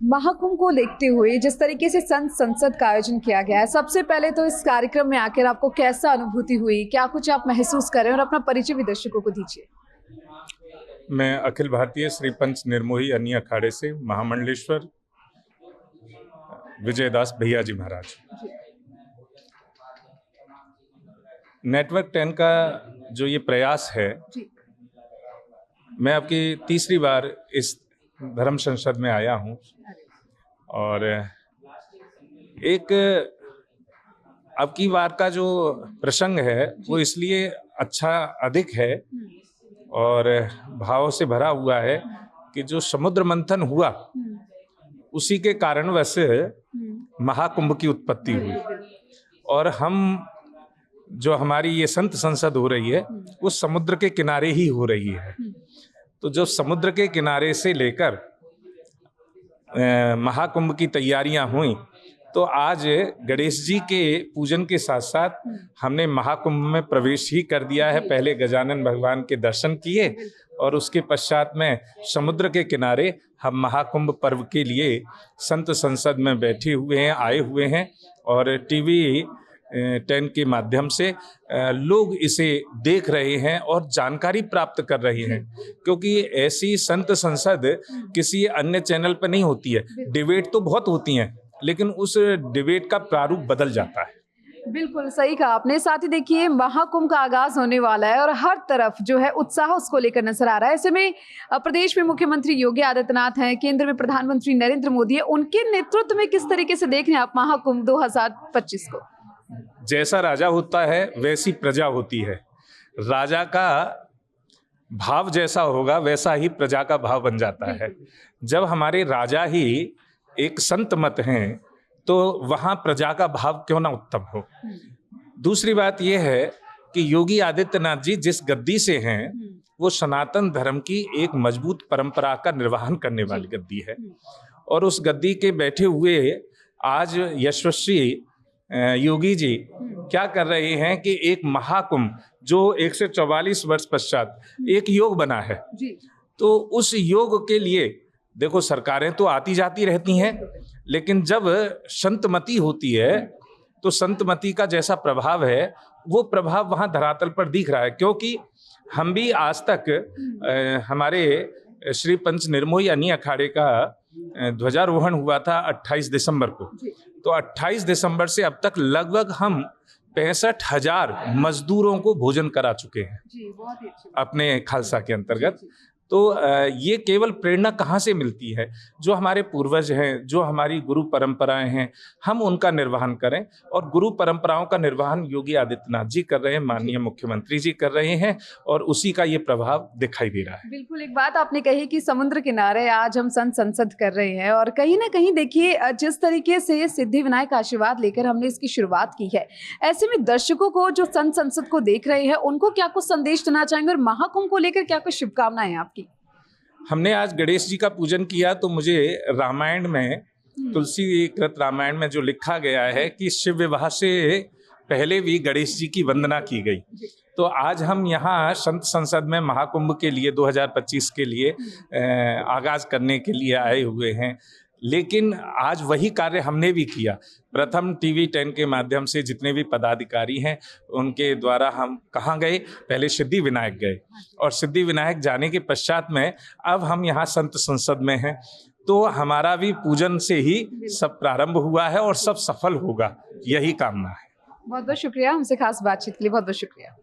महाकुंभ को देखते हुए जिस तरीके से संत संसद का आयोजन किया गया है, सबसे पहले तो इस कार्यक्रम में आकर आपको कैसा अनुभूति हुई, क्या कुछ आप महसूस कर रहे हैं और अपना परिचय भी दर्शकों को दीजिए। मैं अखिल भारतीय श्री पंच निर्मोही अन्य अखाड़े से महामंडलेश्वर विजयदास भैया जी महाराज। नेटवर्क 10 का जो ये प्रयास है, मैं आपकी तीसरी बार इस धर्म संसद में आया हूँ और एक अब की बार का जो प्रसंग है वो इसलिए अच्छा अधिक है और भाव से भरा हुआ है कि जो समुद्र मंथन हुआ उसी के कारणवश महाकुंभ की उत्पत्ति हुई और हम जो हमारी ये संत संसद हो रही है वो समुद्र के किनारे ही हो रही है। तो जो समुद्र के किनारे से लेकर महाकुंभ की तैयारियां हुई तो आज गणेश जी के पूजन के साथ साथ हमने महाकुंभ में प्रवेश ही कर दिया है। पहले गजानन भगवान के दर्शन किए और उसके पश्चात में समुद्र के किनारे हम महाकुंभ पर्व के लिए संत संसद में बैठे हुए हैं, आए हुए हैं और टीवी 10 के माध्यम से लोग इसे देख रहे हैं और जानकारी प्राप्त कर रहे हैं, क्योंकि ऐसी संत संसद किसी अन्य चैनल पर नहीं होती है। डिबेट तो बहुत होती हैं लेकिन उस डिबेट का प्रारूप बदल जाता है। बिल्कुल सही कहा आपने। साथ ही देखिए महाकुंभ का आगाज होने वाला है और हर तरफ जो है उत्साह उसको लेकर नजर आ रहा है। ऐसे में प्रदेश में मुख्यमंत्री योगी आदित्यनाथ हैं, केंद्र में प्रधानमंत्री नरेंद्र मोदी है, उनके नेतृत्व में किस तरीके से देख रहे हैं आप महाकुंभ 2025 को? जैसा राजा होता है वैसी प्रजा होती है। राजा का भाव जैसा होगा वैसा ही प्रजा का भाव बन जाता है। जब हमारे राजा ही एक संत मत हैं तो वहाँ प्रजा का भाव क्यों ना उत्तम हो। दूसरी बात यह है कि योगी आदित्यनाथ जी जिस गद्दी से हैं वो सनातन धर्म की एक मजबूत परंपरा का निर्वहन करने वाली गद्दी है और उस गद्दी के बैठे हुए आज यशस्वी योगी जी क्या कर रहे हैं कि एक महाकुंभ जो 144 वर्ष पश्चात एक योग बना है, तो उस योग के लिए देखो सरकारें तो आती जाती रहती हैं, लेकिन जब संतमति होती है तो संतमति का जैसा प्रभाव है वो प्रभाव वहाँ धरातल पर दिख रहा है। क्योंकि हम भी आज तक हमारे श्री पंच निर्मोही अन्य अखाड़े का ध्वजारोहण हुआ था 28 दिसंबर को, तो 28 दिसंबर से अब तक लगभग हम 65,000 मजदूरों को भोजन करा चुके हैं अपने खालसा के अंतर्गत। तो ये केवल प्रेरणा कहाँ से मिलती है? जो हमारे पूर्वज हैं, जो हमारी गुरु परंपराएं हैं, हम उनका निर्वहन करें और गुरु परंपराओं का निर्वहन योगी आदित्यनाथ जी कर रहे हैं, माननीय मुख्यमंत्री जी कर रहे हैं और उसी का ये प्रभाव दिखाई दे रहा है। बिल्कुल, एक बात आपने कही कि समुद्र किनारे आज हम संत संसद कर रहे हैं और कहीं ना कहीं देखिए जिस तरीके से सिद्धि विनायक आशीर्वाद लेकर हमने इसकी शुरुआत की है, ऐसे में दर्शकों को जो संत संसद को देख रहे हैं उनको क्या कुछ संदेश देना चाहेंगे और महाकुंभ को लेकर क्या कुछ शुभकामनाएं आपकी? हमने आज गणेश जी का पूजन किया तो मुझे रामायण में, तुलसी कृत रामायण में जो लिखा गया है कि शिव विवाह से पहले भी गणेश जी की वंदना की गई, तो आज हम यहाँ संत संसद में महाकुंभ के लिए 2025 के लिए आगाज करने के लिए आए हुए हैं। लेकिन आज वही कार्य हमने भी किया। प्रथम टीवी 10 के माध्यम से जितने भी पदाधिकारी हैं उनके द्वारा हम कहाँ गए, पहले सिद्धि विनायक गए और सिद्धि विनायक जाने के पश्चात में अब हम यहाँ संत संसद में हैं। तो हमारा भी पूजन से ही सब प्रारंभ हुआ है और सब सफल होगा, यही कामना है। बहुत बहुत शुक्रिया, हमसे खास बातचीत के लिए बहुत बहुत शुक्रिया।